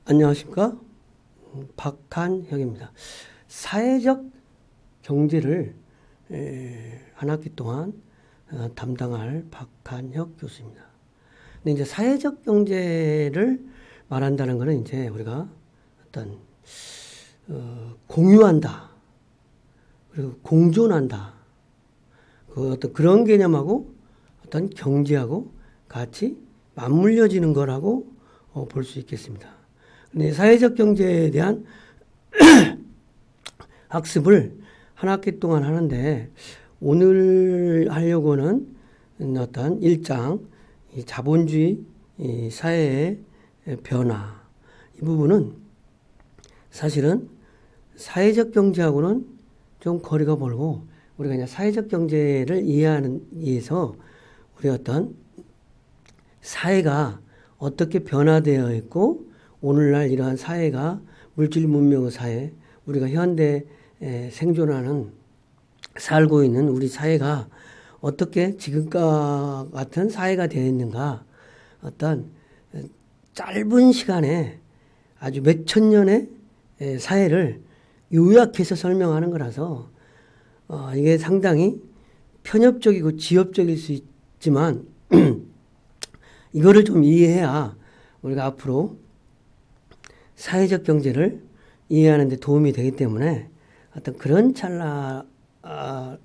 안녕하십니까? 박한혁입니다. 사회적 경제를 한 학기 동안 담당할 박한혁 교수입니다. 근데 이제 사회적 경제를 말한다는 것은 이제 우리가 어떤 공유한다, 그리고 공존한다, 그 어떤 그런 개념하고 어떤 경제하고 같이 맞물려지는 거라고 볼 수 있겠습니다. 근데 사회적 경제에 대한 학습을 한 학기 동안 하는데 오늘 하려고는 어떤 1장 이 자본주의 이 사회의 변화 이 부분은 사실은 사회적 경제하고는 좀 거리가 멀고 우리가 그냥 사회적 경제를 이해하는 위해서 우리 어떤 사회가 어떻게 변화되어 있고 오늘날 이러한 사회가 물질 문명의 사회, 우리가 현대에 생존하는 살고 있는 우리 사회가 어떻게 지금과 같은 사회가 되어 있는가 어떤 짧은 시간에 아주 몇천 년의 사회를 요약해서 설명하는 거라서 이게 상당히 편협적이고 지엽적일 수 있지만 이거를 좀 이해해야 우리가 앞으로 사회적 경제를 이해하는 데 도움이 되기 때문에 어떤 그런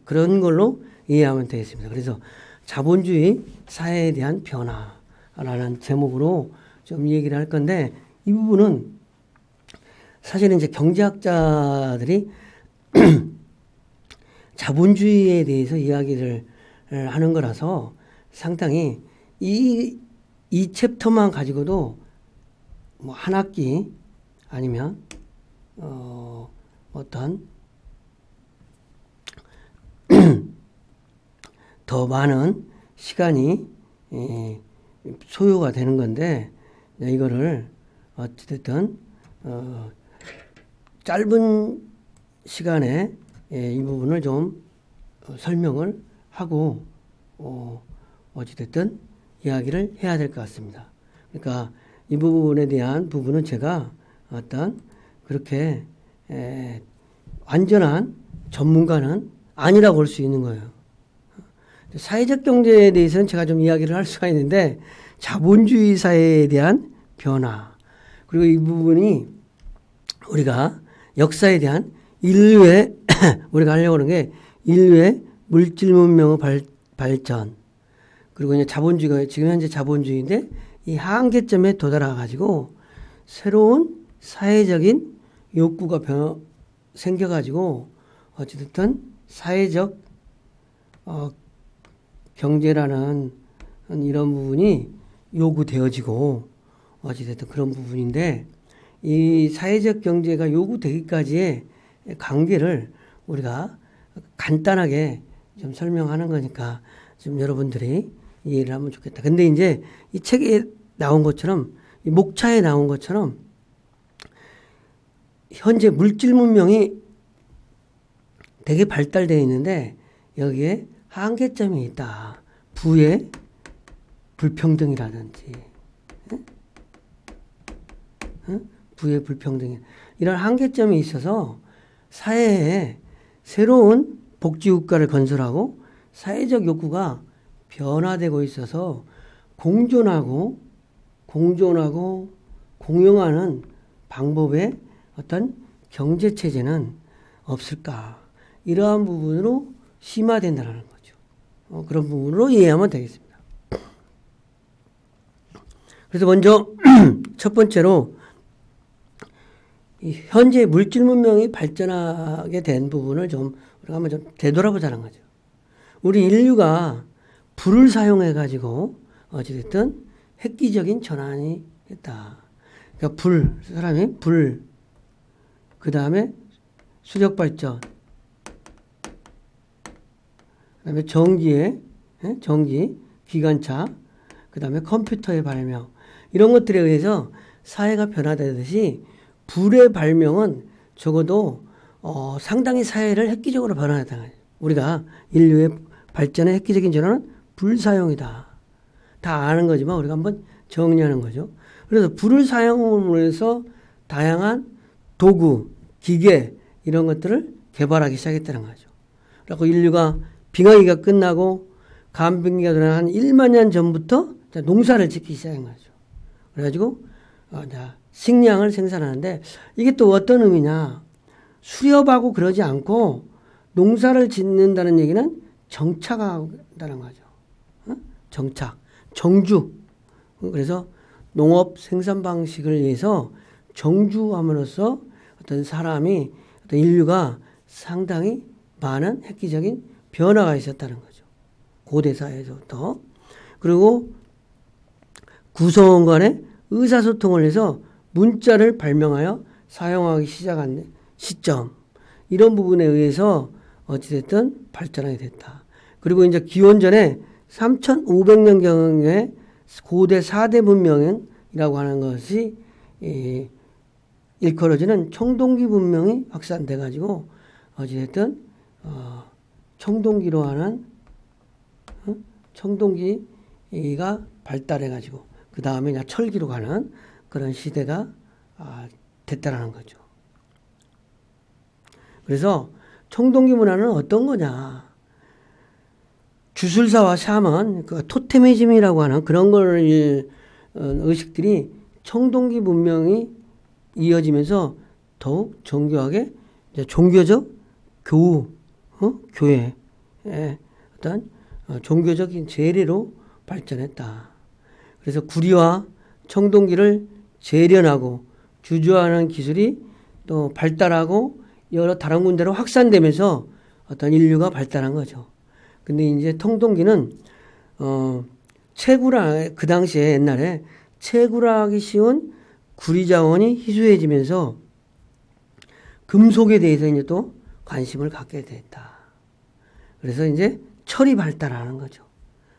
그런 걸로 이해하면 되겠습니다. 그래서 자본주의 사회에 대한 변화라는 제목으로 좀 얘기를 할 건데 이 부분은 사실은 이제 경제학자들이 자본주의에 대해서 이야기를 하는 거라서 상당히 이 챕터만 가지고도 뭐 한 학기 아니면 어떤 더 많은 시간이 소요가 되는 건데 이거를 어찌됐든 짧은 시간에 이 부분을 좀 설명을 하고 어찌됐든 이야기를 해야 될 것 같습니다. 그러니까 이 부분에 대한 부분은 제가 어떤 그렇게 완전한 전문가는 아니라고 볼 수 있는 거예요. 사회적 경제에 대해서는 제가 좀 이야기를 할 수가 있는데 자본주의 사회에 대한 변화 그리고 이 부분이 우리가 역사에 대한 인류의 우리가 하려고 하는 게 인류의 물질 문명의 발전 그리고 이제 자본주의가 지금 현재 자본주의인데 이 한계점에 도달해 가지고 새로운 사회적인 욕구가 생겨 가지고 어찌됐든 사회적 경제라는 이런 부분이 요구되어지고 어찌됐든 그런 부분인데 이 사회적 경제가 요구되기까지의 관계를 우리가 간단하게 좀 설명하는 거니까 좀 여러분들이 이해를 하면 좋겠다. 근데 이제 이 책에 나온 것처럼 이 목차에 나온 것처럼 현재 물질 문명이 되게 발달되어 있는데 여기에 한계점이 있다. 부의 불평등이라든지 부의 불평등 이런 한계점이 있어서 사회에 새로운 복지국가를 건설하고 사회적 욕구가 변화되고 있어서 공존하고 공용하는 방법의 어떤 경제체제는 없을까. 이러한 부분으로 심화된다는 거죠. 그런 부분으로 이해하면 되겠습니다. 그래서 먼저 첫 번째로 현재 물질 문명이 발전하게 된 부분을 좀 우리가 한번 좀 되돌아보자는 거죠. 우리 인류가 불을 사용해 가지고 어찌됐든 획기적인 전환이 했다. 그러니까 사람이 불, 그 다음에 수력 발전, 그 다음에 전기, 기관차, 그 다음에 컴퓨터의 발명 이런 것들에 의해서 사회가 변화되듯이 불의 발명은 적어도 상당히 사회를 획기적으로 변화했다. 우리가 인류의 발전의 획기적인 전환은 불사용이다. 다 아는 거지만 우리가 한번 정리하는 거죠. 그래서 불을 사용으로 해서 다양한 도구, 기계 이런 것들을 개발하기 시작했다는 거죠. 그리고 인류가 빙하기가 끝나고 간빙기가 들어간 한 1만 년 전부터 농사를 짓기 시작한 거죠. 그래가지고 식량을 생산하는데 이게 또 어떤 의미냐. 수렵하고 그러지 않고 농사를 짓는다는 얘기는 정착한다는 거죠. 정착, 정주. 그래서 농업 생산 방식을 위해서 정주함으로써 어떤 사람이 어떤 인류가 상당히 많은 획기적인 변화가 있었다는 거죠. 고대 사회에서부터. 그리고 구성원 간의 의사소통을 해서 문자를 발명하여 사용하기 시작한 시점. 이런 부분에 의해서 어찌됐든 발전하게 됐다. 그리고 이제 기원전에 3,500년경에 고대 4대 문명이라고 하는 것이 일컬어지는 청동기 문명이 확산돼 가지고 어찌됐든 청동기로 하는 청동기가 발달해 가지고 그 다음에 철기로 가는 그런 시대가 됐다라는 거죠. 그래서 청동기 문화는 어떤 거냐? 주술사와 샤먼, 그 토테미즘이라고 하는 그런 걸 의식들이 청동기 문명이 이어지면서 더욱 정교하게 종교적 교우, 교회, 어떤 종교적인 재래로 발전했다. 그래서 구리와 청동기를 재련하고 주조하는 기술이 또 발달하고 여러 다른 군데로 확산되면서 어떤 인류가 발달한 거죠. 근데 이제 청동기는 채굴하 그 당시에 옛날에 채굴하기 쉬운 구리 자원이 희소해지면서 금속에 대해서 이제 또 관심을 갖게 됐다. 그래서 이제 철이 발달하는 거죠.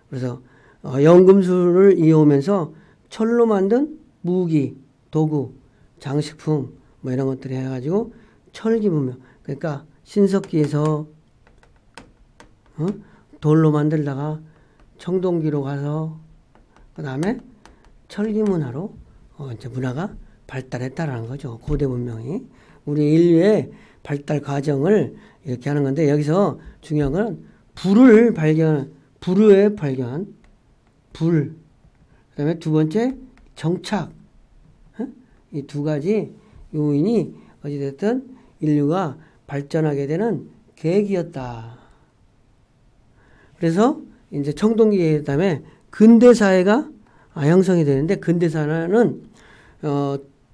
그래서 연금술을 이어오면서 철로 만든 무기, 도구, 장식품 뭐 이런 것들이 해가지고 철기 문명. 그러니까 신석기에서 돌로 만들다가 청동기로 가서 그 다음에 철기 문화로 이제 문화가 발달했다라는 거죠. 고대 문명이. 우리 인류의 발달 과정을 이렇게 하는 건데 여기서 중요한 건 불의 발견. 불. 그 다음에 두 번째 정착. 이 두 가지 요인이 어찌됐든 인류가 발전하게 되는 계기였다. 그래서 이제 청동기에 그다음에 근대사회가 형성이 되는데 근대사회는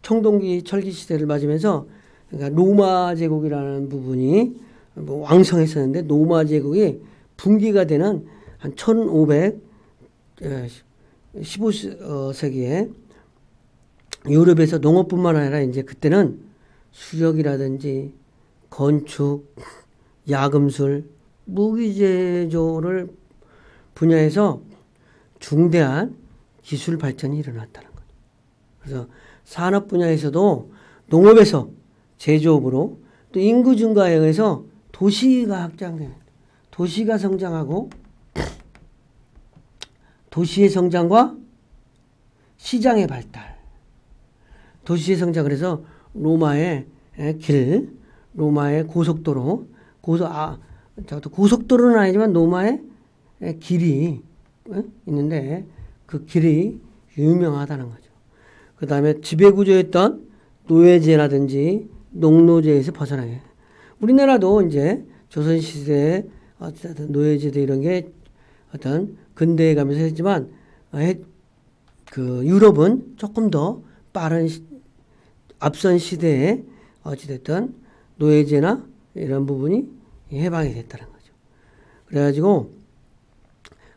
청동기 철기 시대를 맞으면서 그러니까 로마 제국이라는 부분이 뭐 왕성했었는데 로마 제국이 붕괴가 되는 한 15세기에 유럽에서 농업뿐만 아니라 이제 그때는 수력이라든지 건축, 야금술, 무기 제조를 분야에서 중대한 기술 발전이 일어났다는 거죠. 그래서 산업 분야에서도 농업에서 제조업으로 또 인구 증가에 의해서 도시가 확장됩니다. 도시가 성장하고 도시의 성장과 시장의 발달. 도시의 성장 그래서 로마의 길, 로마의 고속도로, 고속도로는 아니지만 로마의 길이 있는데 그 길이 유명하다는 거죠. 그 다음에 지배구조였던 노예제라든지 농노제에서 벗어나게. 우리나라도 이제 조선시대에 어떤 노예제도 이런 게 어떤 근대에 가면서 했지만 그 유럽은 조금 더 빠른 앞선 시대에 어찌됐든 노예제나 이런 부분이 해방이 됐다는 거죠. 그래가지고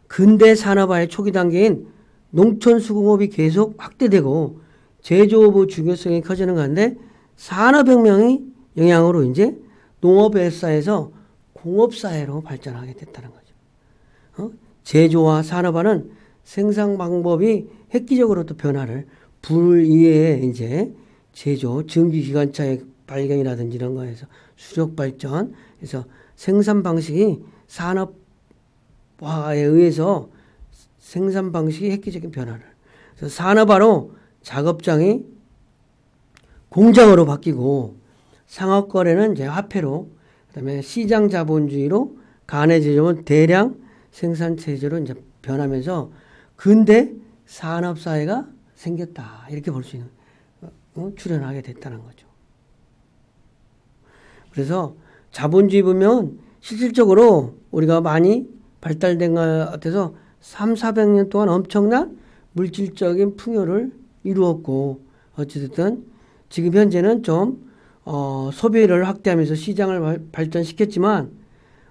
근대 산업화의 초기 단계인 농촌 수공업이 계속 확대되고 제조업의 중요성이 커지는 가운데 산업혁명의 영향으로 이제 농업사에서 공업사회로 발전하게 됐다는 거죠. 제조와 산업화는 생산 방법이 획기적으로 또 변화를 불 이외에 이제 제조, 전기기관차의 발견이라든지 이런 거에서 수력 발전, 그래서 생산 방식이 산업화에 의해서 생산 방식이 획기적인 변화를. 그래서 산업화로 작업장이 공장으로 바뀌고 상업거래는 이제 화폐로, 그다음에 시장 자본주의로, 간의 제조업은 대량 생산 체제로 이제 변하면서 근대 산업 사회가 생겼다, 이렇게 볼 수 있는 출현하게 됐다는 거죠. 그래서 자본주의 보면 실질적으로 우리가 많이 발달된 것 같아서 300~400년 동안 엄청난 물질적인 풍요를 이루었고, 어찌됐든 지금 현재는 좀 소비를 확대하면서 시장을 발전시켰지만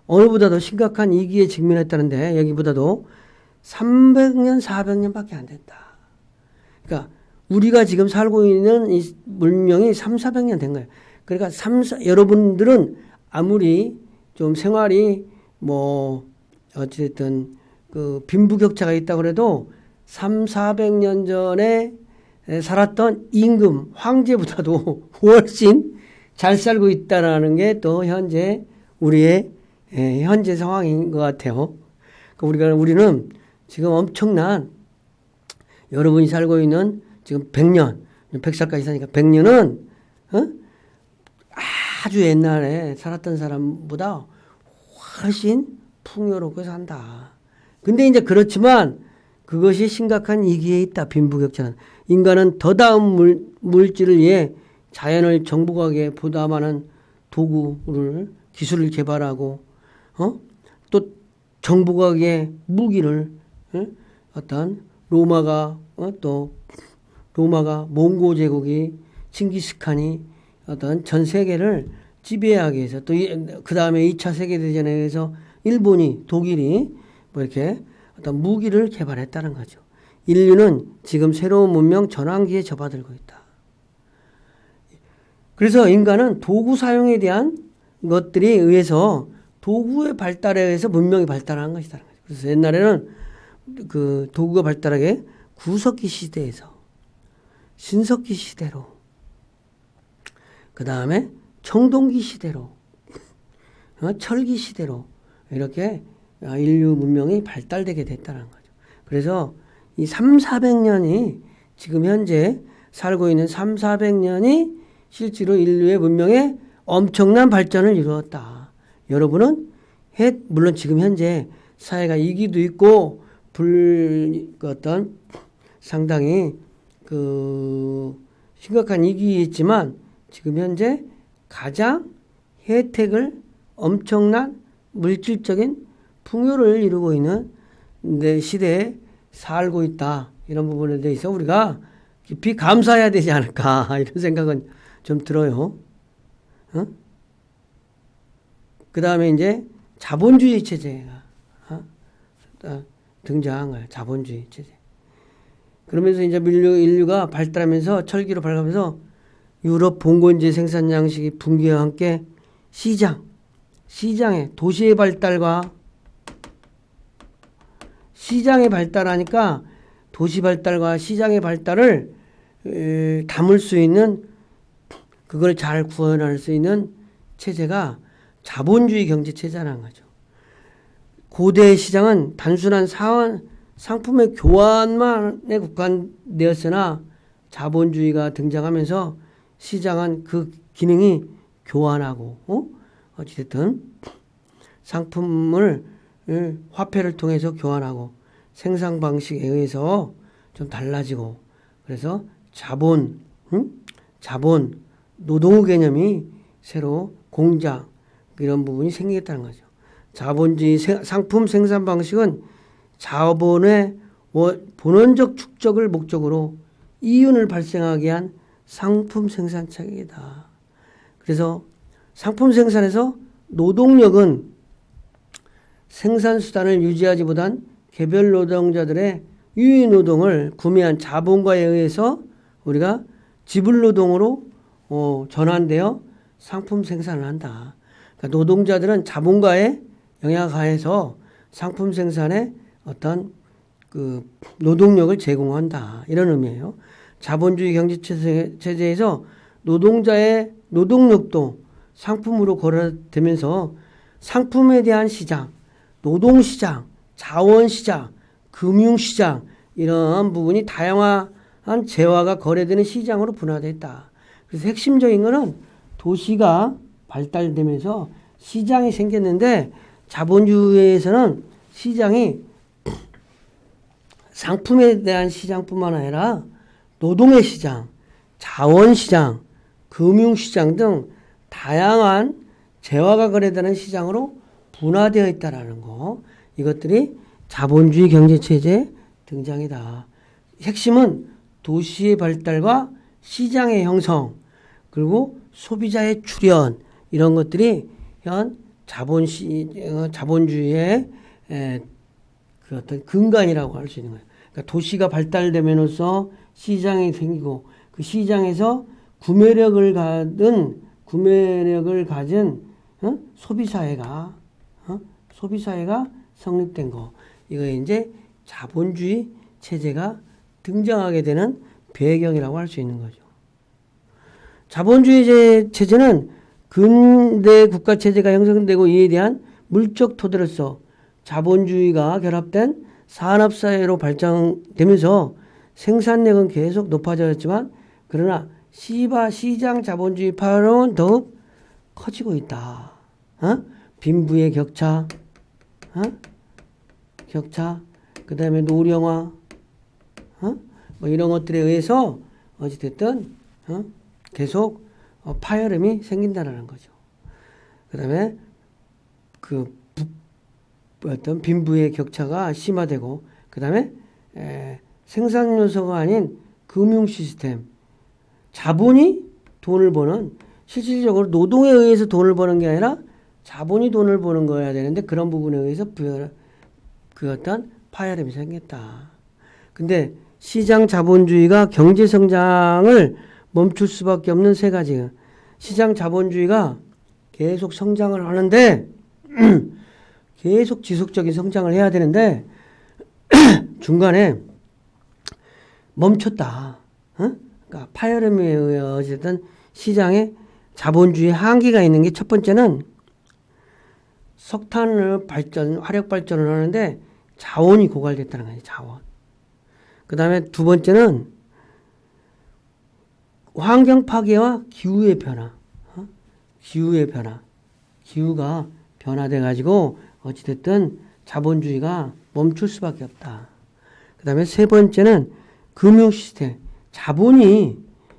어느보다 더 심각한 위기에 직면했다는데, 여기보다도 300년, 400년밖에 안 됐다. 그러니까 우리가 지금 살고 있는 이 문명이 300~400년 된 거예요. 그러니까 여러분들은 아무리 좀 생활이 뭐 어찌됐든 그 빈부격차가 있다고 그래도 300~400년 전에 살았던 임금, 황제보다도 훨씬 잘 살고 있다라는 게 또 현재 우리의 현재 상황인 것 같아요. 우리는 지금 엄청난, 여러분이 살고 있는 지금 100년, 100살까지 사니까 100년은 아주 옛날에 살았던 사람보다 훨씬 풍요롭게 산다. 근데 이제 그렇지만 그것이 심각한 위기에 있다. 빈부격차는. 인간은 더 다음 물질을 위해 자연을 정복하기에 보다 많은 도구를, 기술을 개발하고, 또 정복하기에 무기를, 어떤 로마가 몽고 제국이, 칭기스칸이 어떤 전 세계를 지배하기 위해서, 또 그 다음에 2차 세계대전에 의해서 일본이, 독일이 뭐 이렇게 어떤 무기를 개발했다는 거죠. 인류는 지금 새로운 문명 전환기에 접어들고 있다. 그래서 인간은 도구 사용에 대한 것들에 의해서, 도구의 발달에 의해서 문명이 발달한 것이다. 그래서 옛날에는 그 도구가 발달하게 구석기 시대에서 신석기 시대로, 그 다음에 청동기 시대로, 철기 시대로 이렇게 인류 문명이 발달되게 됐다는 거죠. 그래서 이 300~400년이, 지금 현재 살고 있는 300~400년이 실제로 인류의 문명에 엄청난 발전을 이루었다. 여러분은 물론 지금 현재 사회가 위기도 있고 어떤 상당히 그 심각한 위기에 있지만, 지금 현재 가장 혜택을, 엄청난 물질적인 풍요를 이루고 있는 내 시대에 살고 있다. 이런 부분에 대해서 우리가 깊이 감사해야 되지 않을까, 이런 생각은 좀 들어요. 그 다음에 이제 자본주의 체제가 등장한 거예요. 자본주의 체제. 그러면서 이제 인류가 발달하면서, 철기로 발달하면서 유럽 봉건제 생산 양식이 붕괴와 함께 시장의 도시의 발달과, 시장의 발달하니까 도시 발달과 시장의 발달을 담을 수 있는, 그걸 잘 구현할 수 있는 체제가 자본주의 경제 체제라는 거죠. 고대 시장은 단순한 상품의 교환만에 국한되었으나 자본주의가 등장하면서 시장은 그 기능이 교환하고, 어찌됐든 상품을 화폐를 통해서 교환하고, 생산 방식에 의해서 좀 달라지고, 그래서 자본, 노동의 개념이 새로 공장, 이런 부분이 생기겠다는 거죠. 자본주의 상품 생산 방식은 자본의 본원적 축적을 목적으로 이윤을 발생하게 한 상품 생산 체계이다. 그래서 상품 생산에서 노동력은 생산 수단을 유지하지보단 개별 노동자들의 유의 노동을 구매한 자본가에 의해서 우리가 지불 노동으로 전환되어 상품 생산을 한다. 그러니까 노동자들은 자본가의 영향하에서 상품 생산에 어떤 그 노동력을 제공한다. 이런 의미예요. 자본주의 경제 체제에서 노동자의 노동력도 상품으로 거래되면서 상품에 대한 시장, 노동시장, 자원시장, 금융시장, 이런 부분이 다양한 재화가 거래되는 시장으로 분화됐다. 그래서 핵심적인 거는 도시가 발달되면서 시장이 생겼는데 자본주의에서는 시장이 상품에 대한 시장뿐만 아니라 노동의 시장, 자원시장, 금융시장 등 다양한 재화가 거래되는 시장으로 분화되어 있다라는 거. 이것들이 자본주의 경제체제의 등장이다. 핵심은 도시의 발달과 시장의 형성, 그리고 소비자의 출현, 이런 것들이 현 자본주의의 그 어떤 근간이라고 할 수 있는 거예요. 그러니까 도시가 발달되면서 시장이 생기고 그 시장에서 구매력을 가진 소비사회가 성립된 거. 이거 이제 자본주의 체제가 등장하게 되는 배경이라고 할 수 있는 거죠. 자본주의 체제는 근대 국가 체제가 형성되고 이에 대한 물적 토대로서 자본주의가 결합된 산업사회로 발전되면서 생산력은 계속 높아졌지만 그러나 시장 자본주의 파열은 더욱 커지고 있다. 빈부의 격차, 그 다음에 노령화, 뭐 이런 것들에 의해서 어찌됐든 계속 파열음이 생긴다는 거죠. 그 다음에 어떤 빈부의 격차가 심화되고, 그 다음에 생산 요소가 아닌 금융 시스템, 자본이 돈을 버는, 실질적으로 노동에 의해서 돈을 버는 게 아니라 자본이 돈을 버는 거여야 되는데 그런 부분에 의해서 그 어떤 파열음이 생겼다. 근데 시장 자본주의가 경제 성장을 멈출 수밖에 없는 세 가지. 시장 자본주의가 계속 성장을 하는데 계속 지속적인 성장을 해야 되는데 중간에 멈췄다. 그러니까 파열음에 의해 어쨌든 시장에 자본주의 한계가 있는 게 첫 번째는 석탄을 화력 발전을 하는데 자원이 고갈됐다는 거예요. 자원. 그 다음에 두 번째는 환경 파괴와 기후의 변화. 기후가 변화돼 가지고 어찌됐든 자본주의가 멈출 수밖에 없다. 그 다음에 세 번째는 금융 시스템.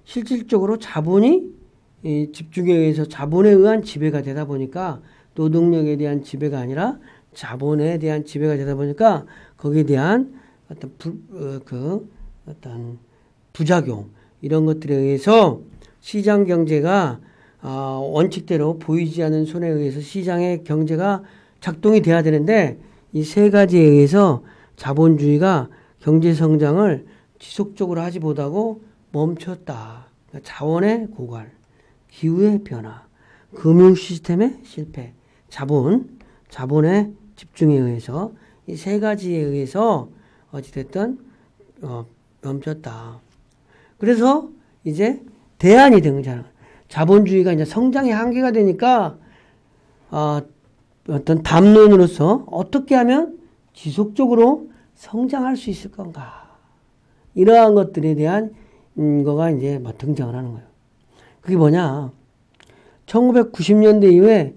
실질적으로 자본이 집중에 의해서 자본에 의한 지배가 되다 보니까 노동력에 대한 지배가 아니라 자본에 대한 지배가 되다 보니까 거기에 대한 어떤 부작용, 이런 것들에 의해서 시장 경제가 원칙대로 보이지 않는 손에 의해서 시장의 경제가 작동이 돼야 되는데 이 세 가지에 의해서 자본주의가 경제 성장을 지속적으로 하지 못하고 멈췄다. 그러니까 자원의 고갈, 기후의 변화, 금융 시스템의 실패, 자본의 집중에 의해서 이 세 가지에 의해서 어찌됐든 멈췄다. 그래서 이제 대안이 등장. 자본주의가 이제 성장의 한계가 되니까 어떤 담론으로서 어떻게 하면 지속적으로 성장할 수 있을 건가. 이러한 것들에 대한 거가 이제 등장을 하는 거예요. 그게 뭐냐. 1990년대 이후에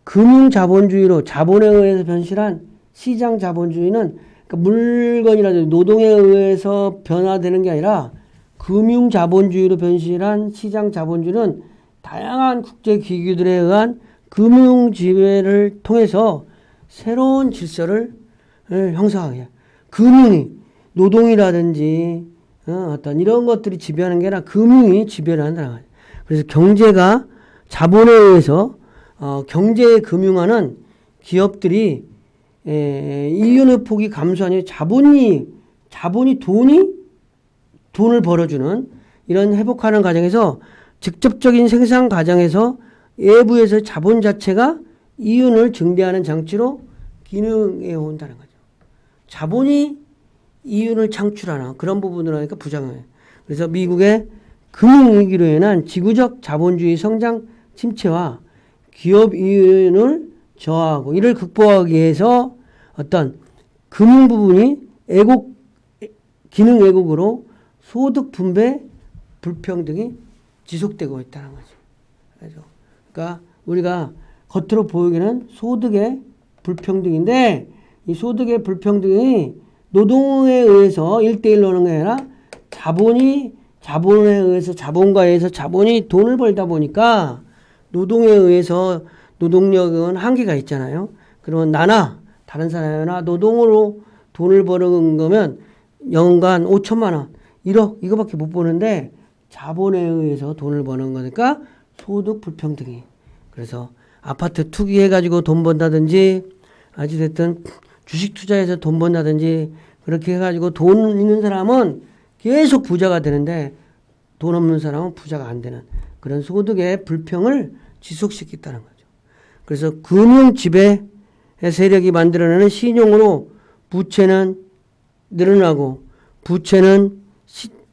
금융 자본주의로 자본에 의해서 변실한 시장 자본주의는 그러니까 물건이라든지 노동에 의해서 변화되는 게 아니라 금융 자본주의로 변실한 시장 자본주의는 다양한 국제 기구들에 의한 금융 지배를 통해서 새로운 질서를 형성하게 해요. 금융이 노동이라든지 어떤 이런 것들이 지배하는 게 아니라 금융이 지배를 한다는 거예요. 그래서 경제가 자본에 의해서 경제에 금융하는 기업들이 인류의 폭이 감소하니 자본이 돈을 벌어주는 이런 회복하는 과정에서 직접적인 생산 과정에서 외부에서 자본 자체가 이윤을 증대하는 장치로 기능해 온다는 거죠. 자본이 이윤을 창출하는 그런 부분으로 하니까 부작용이에요. 그래서 미국의 금융위기로 인한 지구적 자본주의 성장 침체와 기업 이윤을 저하하고 이를 극복하기 위해서 어떤 금융 부분이 기능 왜곡으로 소득 분배 불평등이 지속되고 있다는 거죠. 그러니까 우리가 겉으로 보이기는 소득의 불평등인데 이 소득의 불평등이 노동에 의해서 1대1로 오는 게 아니라 자본에 의해서 자본가에 의해서 자본이 돈을 벌다 보니까 노동에 의해서 노동력은 한계가 있잖아요. 그러면 나나 다른 사람이나 노동으로 돈을 버는 거면 연간 5천만 원, 1억 이거밖에 못 버는데 자본에 의해서 돈을 버는 거니까 소득 불평등이. 그래서 아파트 투기해가지고 돈 번다든지 어찌됐든 주식 투자해서 돈 번다든지 그렇게 해가지고 돈 있는 사람은 계속 부자가 되는데 돈 없는 사람은 부자가 안 되는 그런 소득의 불평을 지속시켰다는 거죠. 그래서 금융 지배 세력이 만들어내는 신용으로 부채는 늘어나고 부채는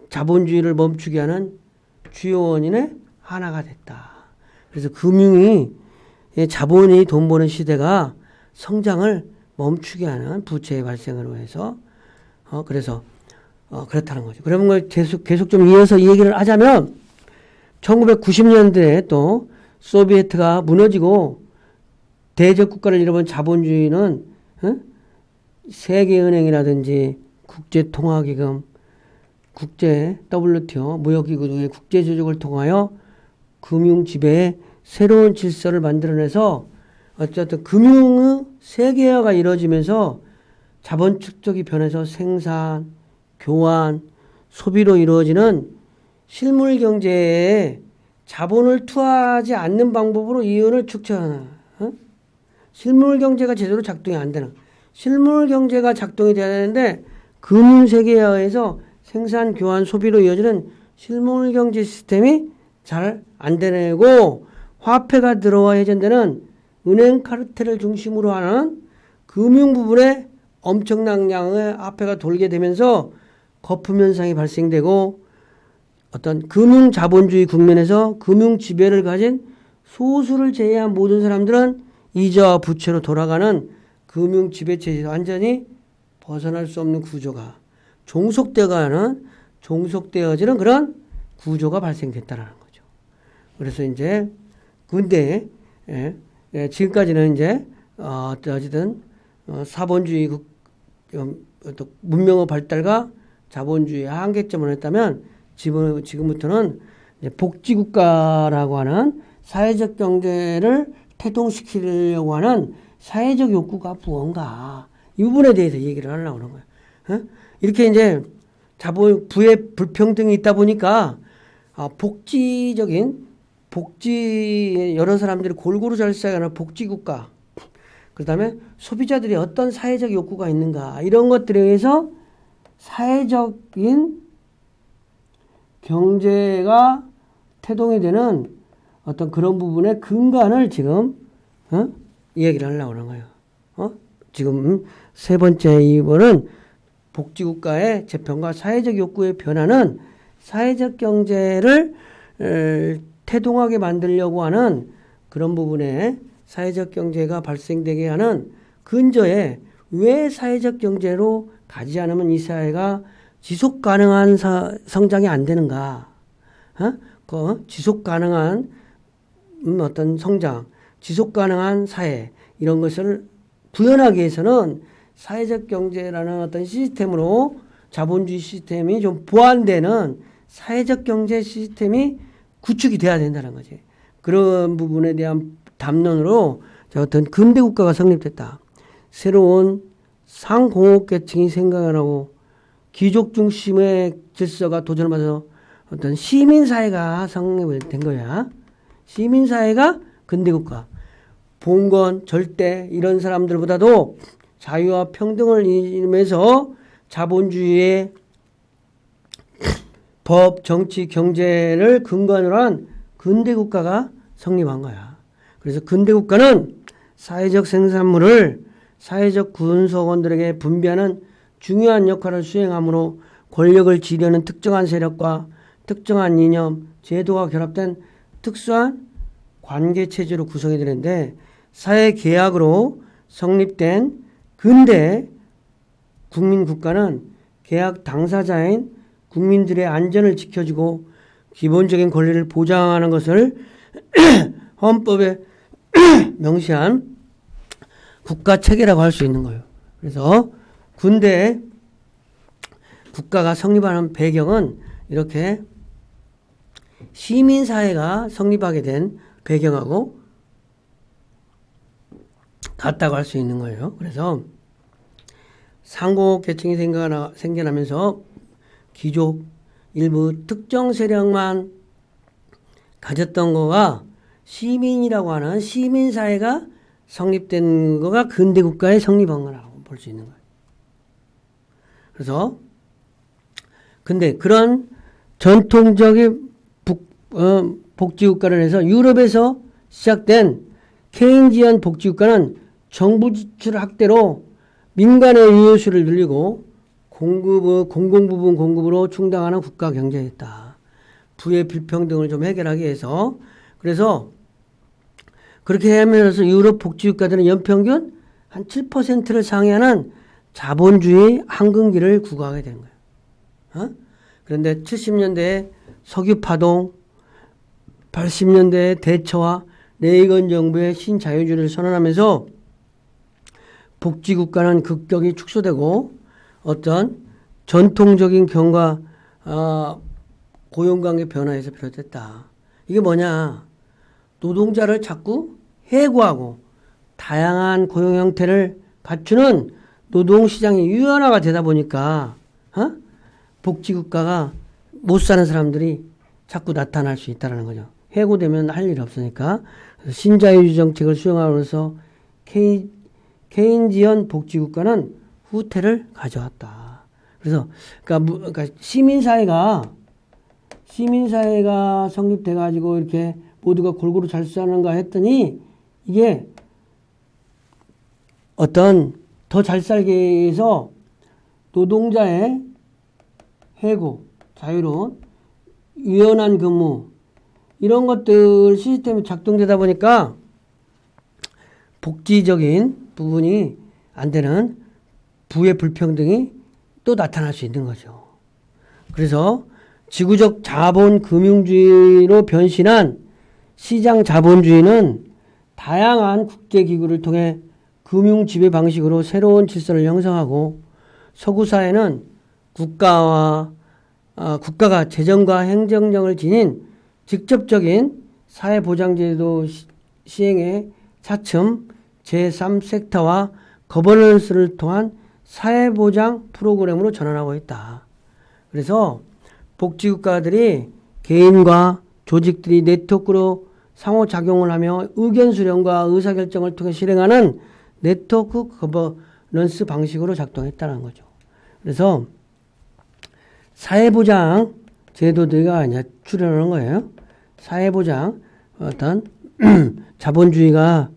자본주의를 멈추게 하는 주요 원인의 하나가 됐다. 그래서 금융이 자본이 돈 버는 시대가 성장을 멈추게 하는 부채의 발생으로 해서 그래서 그렇다는 거죠. 그런 걸 계속 좀 이어서 이 얘기를 하자면 1990년대에 또 소비에트가 무너지고 대적 국가를 잃어본 자본주의는 세계은행이라든지 국제통화기금, 국제 WTO 무역기구 등의 국제조직을 통하여 금융지배의 새로운 질서를 만들어내서 어쨌든 금융의 세계화가 이루어지면서 자본 축적이 변해서 생산, 교환, 소비로 이루어지는 실물 경제에 자본을 투하하지 않는 방법으로 이윤을 축적하는 실물 경제가 제대로 작동이 안 되는 실물 경제가 작동이 돼야 되는데 금융 세계화에서 생산, 교환, 소비로 이어지는 실물 경제 시스템이 잘 안 되고 화폐가 들어와 해전되는 은행 카르텔을 중심으로 하는 금융 부분에 엄청난 양의 화폐가 돌게 되면서 거품 현상이 발생되고 어떤 금융 자본주의 국면에서 금융 지배를 가진 소수를 제외한 모든 사람들은 이자와 부채로 돌아가는 금융 지배 체제에서 완전히 벗어날 수 없는 구조가 종속되어지는 그런 구조가 발생됐다는 거죠. 그래서 이제 근데 지금까지는 이제 어쨌든 사본주의 문명의 발달과 자본주의의 한계점을 했다면 지금부터는 이제 복지국가라고 하는 사회적 경제를 태동시키려고 하는 사회적 욕구가 무언가 이 부분에 대해서 얘기를 하려고 하는 거예요. 이렇게 이제 부의 불평등이 있다 보니까 복지 여러 사람들이 골고루 잘 살아가는 복지국가 그 다음에 소비자들이 어떤 사회적 욕구가 있는가 이런 것들에 의해서 사회적인 경제가 태동이 되는 어떤 그런 부분의 근간을 지금 이야기를 하려고 하는 거예요. 지금 세 번째 이번은 복지국가의 재편과 사회적 욕구의 변화는 사회적 경제를 태동하게 만들려고 하는 그런 부분에 사회적 경제가 발생되게 하는 근저에 왜 사회적 경제로 가지 않으면 이 사회가 지속 가능한 성장이 안 되는가? 지속 가능한 어떤 성장, 지속 가능한 사회 이런 것을 구현하기 위해서는 사회적 경제라는 어떤 시스템으로 자본주의 시스템이 좀 보완되는 사회적 경제 시스템이 구축이 돼야 된다는 거지. 그런 부분에 대한 담론으로 어떤 근대 국가가 성립됐다. 새로운 상공업계층이 생겨나고 귀족 중심의 질서가 도전을 받아서 어떤 시민사회가 성립된 거야. 시민사회가 근대 국가. 봉건, 절대 이런 사람들보다도 자유와 평등을 이루면서 자본주의의 법, 정치, 경제를 근간으로 한 근대 국가가 성립한 거야. 그래서 근대 국가는 사회적 생산물을 사회적 군속원들에게 분배하는 중요한 역할을 수행하므로 권력을 지려는 특정한 세력과 특정한 이념, 제도가 결합된 특수한 관계체제로 구성이 되는데 사회계약으로 성립된 근대 국민국가는 계약 당사자인 국민들의 안전을 지켜주고 기본적인 권리를 보장하는 것을 헌법에 명시한 국가 체계라고 할 수 있는 거예요. 그래서 군대 국가가 성립하는 배경은 이렇게 시민사회가 성립하게 된 배경하고 같다고 할 수 있는 거예요. 그래서 상고 계층이 생겨나면서 귀족 일부 특정 세력만 가졌던 거가 시민이라고 하는 시민사회가 성립된 거가 근대국가에 성립한 거라고 볼 수 있는 거예요. 그래서 근데 그런 전통적인 복지국가를 해서 유럽에서 시작된 케인지안 복지국가는 정부 지출 확대로 민간의 유효수를 늘리고 공공부분 공급으로 충당하는 국가 경제였다. 부의 불평등을 좀 해결하기 위해서. 그래서 그렇게 하면서 유럽 복지국가들은 연평균 한 7%를 상회하는 자본주의 황금기를 구가하게 된 거예요. 그런데 70년대에 석유파동, 80년대에 대처와 레이건 정부의 신자유주의를 선언하면서 복지국가는 급격히 축소되고 어떤 전통적인 고용관계 변화에서 비롯됐다. 이게 뭐냐? 노동자를 자꾸 해고하고 다양한 고용 형태를 갖추는 노동시장이 유연화가 되다 보니까 복지국가가 못 사는 사람들이 자꾸 나타날 수 있다는 거죠. 해고되면 할 일 없으니까. 그래서 신자유주의 정책을 수용함으로써 케인지언 복지국가는 후퇴를 가져왔다. 그래서 그러니까 시민사회가 성립돼 가지고 이렇게 모두가 골고루 잘 사는가 했더니 이게 어떤 더 잘 살기 위해서 노동자의 해고, 자유로운 유연한 근무 이런 것들 시스템이 작동되다 보니까 복지적인 부분이 안 되는 부의 불평등이 또 나타날 수 있는 거죠. 그래서 지구적 자본 금융주의로 변신한 시장 자본주의는 다양한 국제기구를 통해 금융 지배 방식으로 새로운 질서를 형성하고 서구 사회는 국가가 재정과 행정력을 지닌 직접적인 사회보장제도 시행에 차츰 제3섹터와 거버넌스를 통한 사회보장 프로그램으로 전환하고 있다. 그래서 복지국가들이 개인과 조직들이 네트워크로 상호작용을 하며 의견 수렴과 의사결정을 통해 실행하는 네트워크 거버넌스 방식으로 작동했다는 거죠. 그래서 사회보장 제도들가 이제 출현하는 거예요. 사회보장 어떤 자본주의가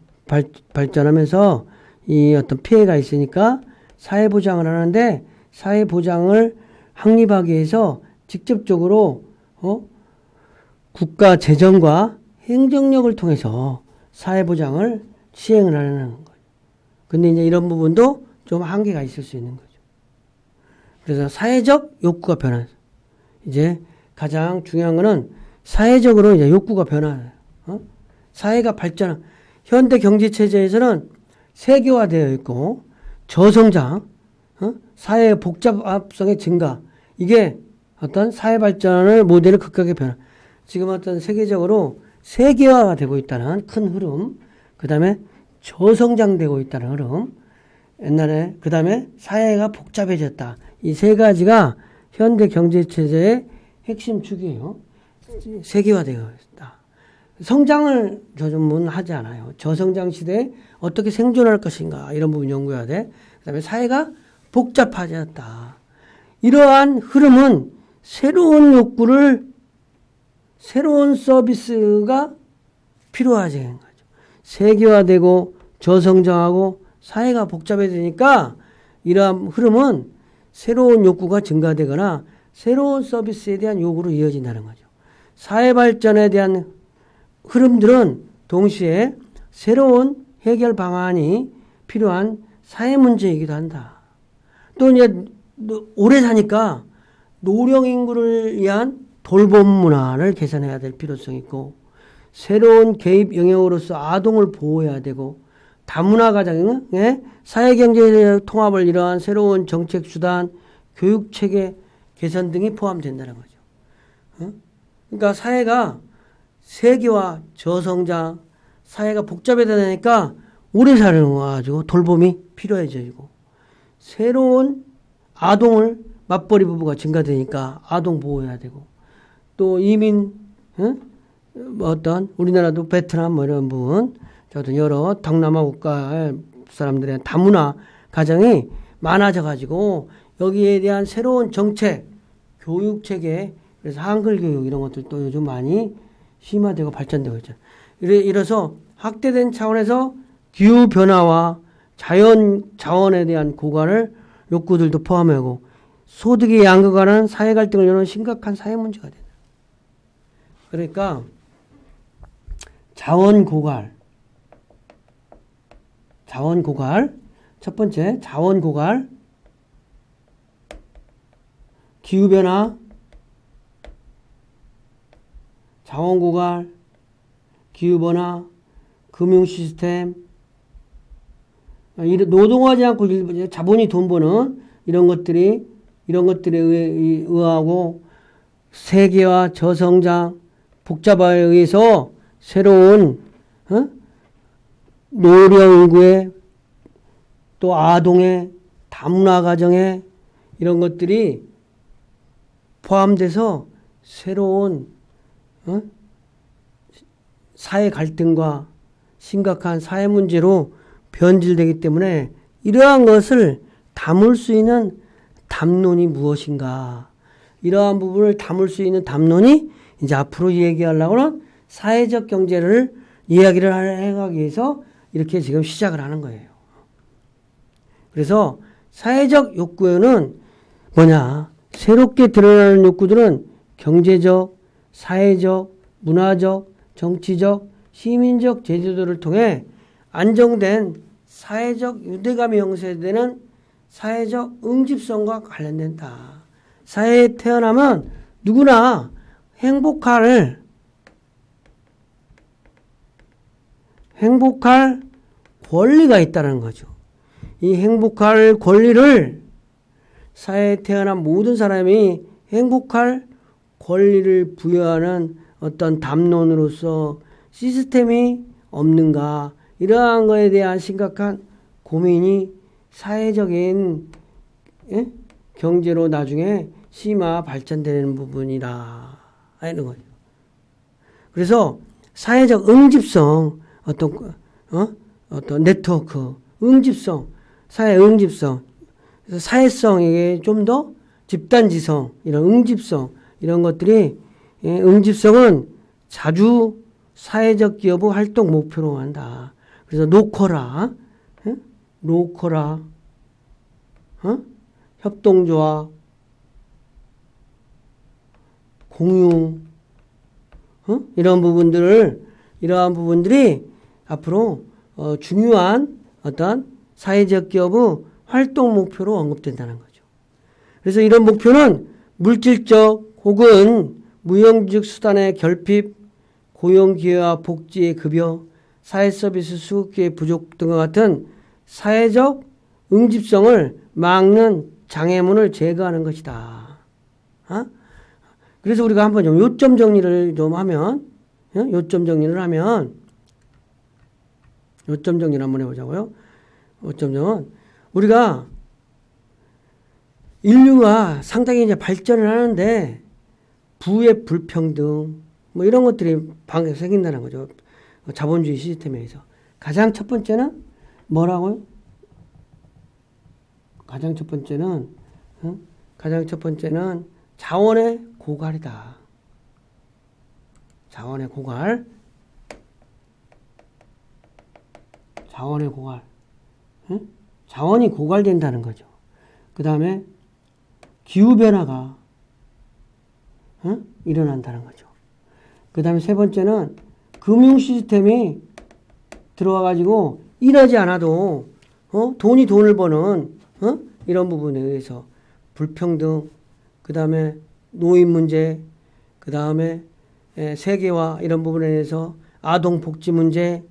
발전하면서 이 어떤 피해가 있으니까 사회보장을 하는데 사회보장을 확립하기 위해서 직접적으로 국가 재정과 행정력을 통해서 사회보장을 시행을 하는 거예요. 근데 이제 이런 부분도 좀 한계가 있을 수 있는 거죠. 그래서 사회적 욕구가 변화해요. 이제 가장 중요한 거는 사회적으로 이제 욕구가 변화해요. 사회가 발전, 현대 경제 체제에서는 세계화되어 있고 저성장, 사회의 복잡성의 증가, 이게 어떤 사회 발전의 모델을 급격하게 변화. 지금 어떤 세계적으로 세계화가 되고 있다는 큰 흐름, 그 다음에 저성장되고 있다는 흐름, 옛날에 그 다음에 사회가 복잡해졌다. 이 세 가지가 현대 경제 체제의 핵심 축이에요. 세계화되어 있다. 성장을 저전문 하지 않아요. 저성장 시대에 어떻게 생존할 것인가 이런 부분 연구해야 돼. 그 다음에 사회가 복잡해졌다. 이러한 흐름은 새로운 욕구를 새로운 서비스가 필요하다는 거죠. 세계화되고 저성장하고 사회가 복잡해지니까 이러한 흐름은 새로운 욕구가 증가되거나 새로운 서비스에 대한 요구로 이어진다는 거죠. 사회 발전에 대한 흐름들은 동시에 새로운 해결 방안이 필요한 사회 문제이기도 한다. 또 이제 오래 사니까 노령 인구를 위한 돌봄 문화를 개선해야 될 필요성이 있고, 새로운 개입 영역으로서 아동을 보호해야 되고, 다문화 가정의 사회경제 통합을 이러한 새로운 정책 수단, 교육체계 개선 등이 포함된다는 거죠. 그러니까 사회가 세계화, 저성장, 사회가 복잡해다 보니까 오래 사는 거 가지고 돌봄이 필요해지고, 새로운 아동을 맞벌이 부부가 증가되니까 아동 보호해야 되고, 또 이민, 어떤 우리나라도 베트남 뭐 이런 부분, 어떤 여러 동남아 국가 사람들의 다문화 가정이 많아져 가지고 여기에 대한 새로운 정책, 교육 체계, 그래서 한글 교육 이런 것들도 요즘 많이 심화되고 발전되고 있죠. 이래서 확대된 차원에서 기후 변화와 자연 자원에 대한 고갈을 욕구들도 포함하고, 소득의 양극화는 사회 갈등을 이루는 심각한 사회 문제가 된다. 그러니까 자원 고갈. 첫 번째, 자원 고갈, 기후 변화, 자원 고갈, 기후 변화, 금융 시스템, 노동하지 않고 자본이 돈 버는 이런 것들에 의하고 세계화, 저성장, 복잡화에 의해서 새로운 노령 인구의, 또 아동의, 다문화 가정의 이런 것들이 포함돼서 새로운 사회 갈등과 심각한 사회 문제로 변질되기 때문에, 이러한 것을 담을 수 있는 담론이 무엇인가, 이러한 부분을 담을 수 있는 담론이 이제 앞으로 얘기하려고는 사회적 경제를 이야기를 해가기 위해서 이렇게 지금 시작을 하는 거예요. 그래서 사회적 욕구에는 뭐냐, 새롭게 드러나는 욕구들은 경제적, 사회적, 문화적, 정치적, 시민적 제도들을 통해 안정된 사회적 유대감이 형성되는 사회적 응집성과 관련된다. 사회에 태어나면 누구나 행복할 권리가 있다는 거죠. 이 행복할 권리를, 사회에 태어난 모든 사람이 행복할 권리를 부여하는 어떤 담론으로서 시스템이 없는가, 이러한 것에 대한 심각한 고민이 사회적인 경제로 나중에 심화 발전되는 부분이라 하는 거죠. 그래서 사회적 응집성, 어떤 네트워크, 응집성, 사회 응집성, 사회성에게 좀 더 집단지성, 이런 응집성, 이런 것들이, 응집성은 자주 사회적 기업의 활동 목표로 한다. 그래서 노코라, 협동조합, 공유, 이러한 부분들이 앞으로 중요한 어떤 사회적 기업의 활동 목표로 언급된다는 거죠. 그래서 이런 목표는 물질적 혹은 무형적 수단의 결핍, 고용기회와 복지의 급여, 사회서비스 수급기의 부족 등과 같은 사회적 응집성을 막는 장애물을 제거하는 것이다. 그래서 우리가 한번 좀 요점 정리를 하면 한번 해보자고요. 요점은 우리가 인류가 상당히 이제 발전을 하는데 부의 불평등 뭐 이런 것들이 생긴다는 거죠. 자본주의 시스템에 의해서. 가장 첫 번째는 뭐라고요? 가장 첫 번째는 자원의 고갈이다. 자원의 고갈. 자원이 고갈된다는 거죠. 그 다음에 기후변화가 일어난다는 거죠. 그 다음에 세 번째는 금융 시스템이 들어와가지고 일하지 않아도 돈을 버는 이런 부분에 의해서 불평등, 그 다음에 노인 문제, 그 다음에 세계화 이런 부분에 대해서 아동 복지 문제,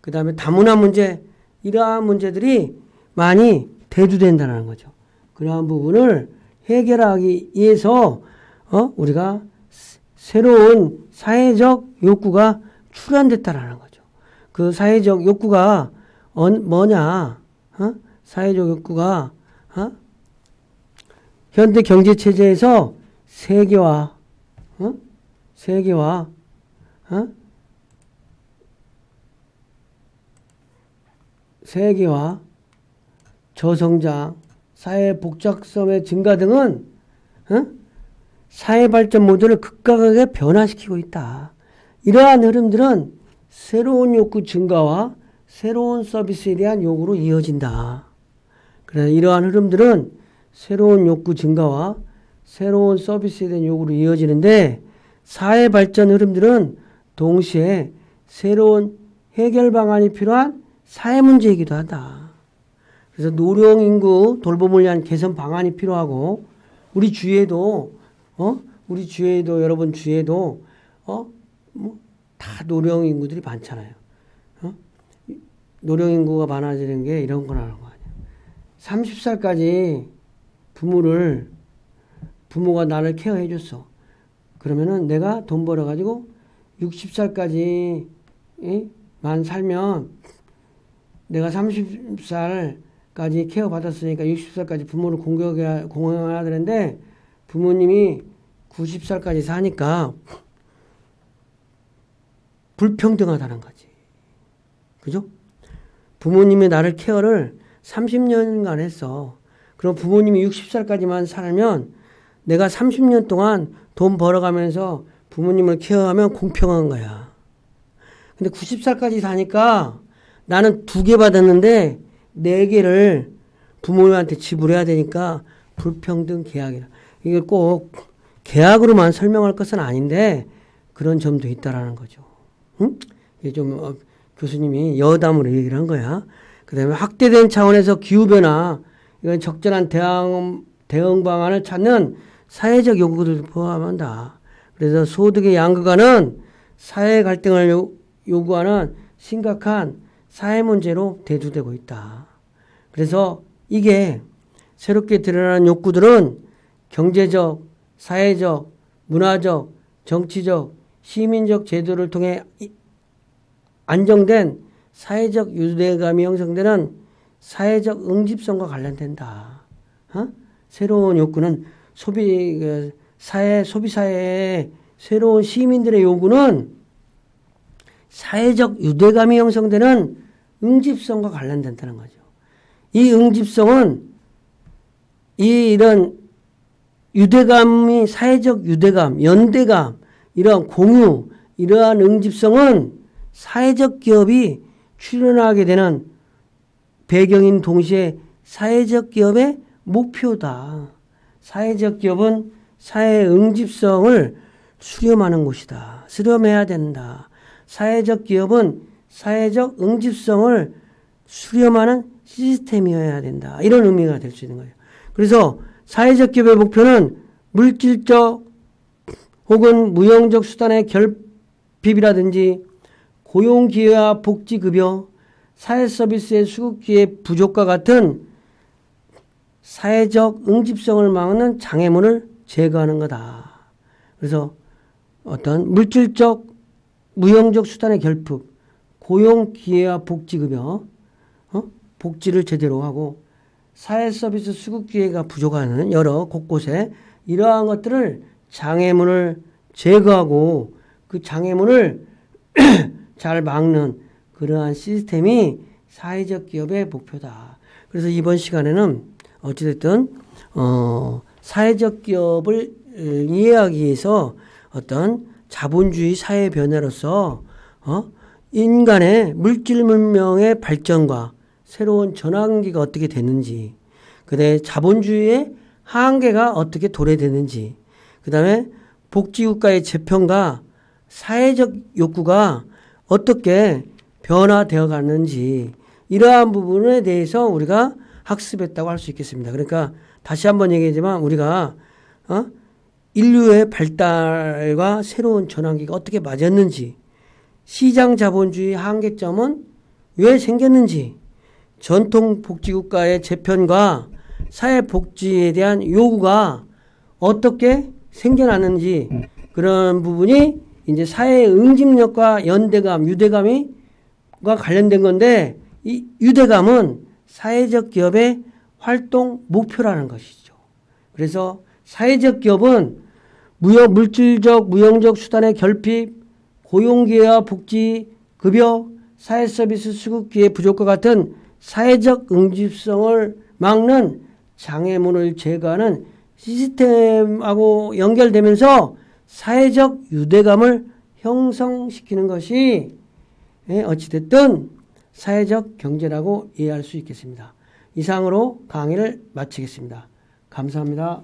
그 다음에 다문화 문제, 이러한 문제들이 많이 대두된다는 거죠. 그러한 부분을 해결하기 위해서 우리가 새로운 사회적 욕구가 출현됐다라는 거죠. 그 사회적 욕구가 뭐냐? 사회적 욕구가 현대 경제 체제에서 세계화, 세계화, 세계화, 저성장, 사회 복잡성의 증가 등은 사회 발전 모델을 급격하게 변화시키고 있다. 이러한 흐름들은 새로운 욕구 증가와 새로운 서비스에 대한 요구로 이어진다. 그래서 이러한 흐름들은 새로운 욕구 증가와 새로운 서비스에 대한 요구로 이어지는데 사회 발전 흐름들은 동시에 새로운 해결 방안이 필요한 사회 문제이기도 하다. 그래서 노령 인구 돌봄을 위한 개선 방안이 필요하고 우리 주위에도 여러분 주위에도 다 노령 인구들이 많잖아요. 노령 인구가 많아지는 게 이런 거라는 거 아니야. 30살까지 부모가 나를 케어해 줬어. 그러면은 내가 돈 벌어 가지고 60살까지만 살면 내가 30살까지 케어 받았으니까 60살까지 부모를 공경해야 되는데 부모님이 90살까지 사니까 불평등하다는 거지. 그죠? 부모님이 나를 케어를 30년간 했어. 그럼 부모님이 60살까지만 살면 내가 30년 동안 돈 벌어가면서 부모님을 케어하면 공평한 거야. 근데 90살까지 사니까 나는 2개 받았는데 4개를 부모님한테 지불해야 되니까 불평등 계약이라. 이걸 꼭 계약으로만 설명할 것은 아닌데 그런 점도 있다라는 거죠. 응? 이게 좀 교수님이 여담으로 얘기를 한 거야. 그 다음에 확대된 차원에서 기후변화, 이건 적절한 대응 방안을 찾는 사회적 요구들을 포함한다. 그래서 소득의 양극화는 사회 갈등을 요구하는 심각한 사회 문제로 대두되고 있다. 그래서 이게 새롭게 드러나는 욕구들은 경제적, 사회적, 문화적, 정치적, 시민적 제도를 통해 안정된 사회적 유대감이 형성되는 사회적 응집성과 관련된다. 새로운 욕구는 소비사회의 새로운 시민들의 요구는 사회적 유대감이 형성되는 응집성과 관련된다는 거죠. 이 응집성은 이런 유대감이 사회적 유대감, 연대감, 이러한 공유, 이러한 응집성은 사회적 기업이 출현하게 되는 배경인 동시에 사회적 기업의 목표다. 사회적 기업은 사회의 응집성을 수렴하는 곳이다. 수렴해야 된다. 사회적 기업은 사회적 응집성을 수렴하는 시스템이어야 된다. 이런 의미가 될 수 있는 거예요. 그래서 사회적 기업의 목표는 물질적 혹은 무형적 수단의 결핍이라든지 고용기회와 복지급여, 사회서비스의 수급기회 부족과 같은 사회적 응집성을 막는 장애물을 제거하는 거다. 그래서 어떤 물질적, 무형적 수단의 결핍, 고용기회와 복지급여, 복지를 제대로 하고 사회서비스 수급기회가 부족하는 여러 곳곳에 이러한 것들을 장애물을 제거하고 그 장애물을 잘 막는 그러한 시스템이 사회적 기업의 목표다. 그래서 이번 시간에는 어찌됐든 사회적 기업을 이해하기 위해서 어떤 자본주의 사회 변화로서 인간의 물질 문명의 발전과 새로운 전환기가 어떻게 됐는지, 그다음에 자본주의의 한계가 어떻게 도래되는지, 그다음에 복지국가의 재편과 사회적 욕구가 어떻게 변화되어 가는지, 이러한 부분에 대해서 우리가 학습했다고 할 수 있겠습니다. 그러니까 다시 한번 얘기하지만 우리가 인류의 발달과 새로운 전환기가 어떻게 맞았는지, 시장 자본주의 한계점은 왜 생겼는지, 전통 복지국가의 재편과 사회복지에 대한 요구가 어떻게 생겨났는지, 그런 부분이 이제 사회의 응집력과 연대감, 유대감과 관련된 건데, 이 유대감은 사회적 기업의 활동 목표라는 것이죠. 그래서 사회적 기업은 물질적, 무형적 수단의 결핍, 고용기회와 복지, 급여, 사회서비스 수급기회 부족과 같은 사회적 응집성을 막는 장애물을 제거하는 시스템하고 연결되면서 사회적 유대감을 형성시키는 것이 어찌됐든 사회적 경제라고 이해할 수 있겠습니다. 이상으로 강의를 마치겠습니다. 감사합니다.